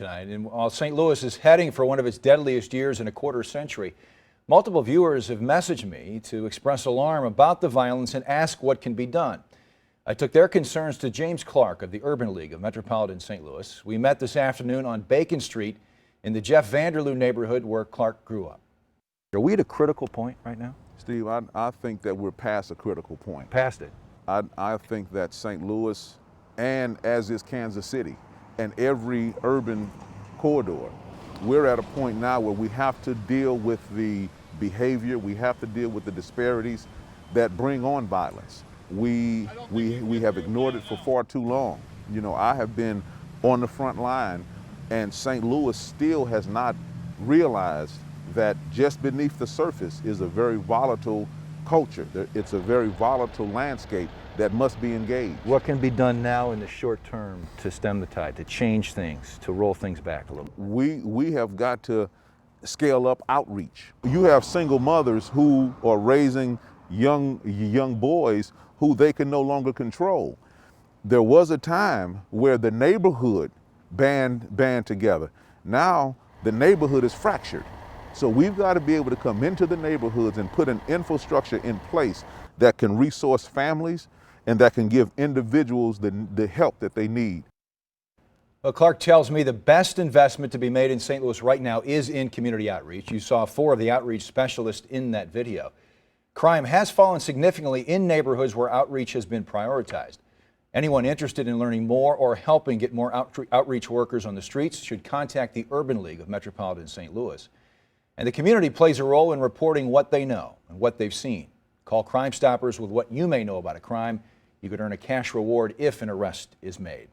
Tonight. And while St. Louis is heading for one of its deadliest years in a quarter century, multiple viewers have messaged me to express alarm about the violence and ask what can be done. I took their concerns to James Clark of the Urban League of Metropolitan St. Louis. We met this afternoon on Bacon Street in the Jeff Vanderloo neighborhood where Clark grew up. Are we at a critical point right now? Steve, I think that we're past a critical point. Past it. I think that St. Louis, and as is Kansas City, and every urban corridor, we're at a point now where we have to deal with the behavior, we have to deal with the disparities that bring on violence. We have ignored it for far too long. You know, I have been on the front line, and St. Louis still has not realized that just beneath the surface is a very volatile culture. It's a very volatile landscape that must be engaged. What can be done now in the short term to stem the tide, to change things, to roll things back a little? We have got to scale up outreach. You have single mothers who are raising young boys who they can no longer control. There was a time where the neighborhood band together. Now the neighborhood is fractured. So we've got to be able to come into the neighborhoods and put an infrastructure in place that can resource families and that can give individuals the help that they need. Well, Clark tells me the best investment to be made in St. Louis right now is in community outreach. You saw 4 of the outreach specialists in that video. Crime has fallen significantly in neighborhoods where outreach has been prioritized. Anyone interested in learning more or helping get more outreach workers on the streets should contact the Urban League of Metropolitan St. Louis. And the community plays a role in reporting what they know and what they've seen. Call Crime Stoppers with what you may know about a crime. You could earn a cash reward if an arrest is made.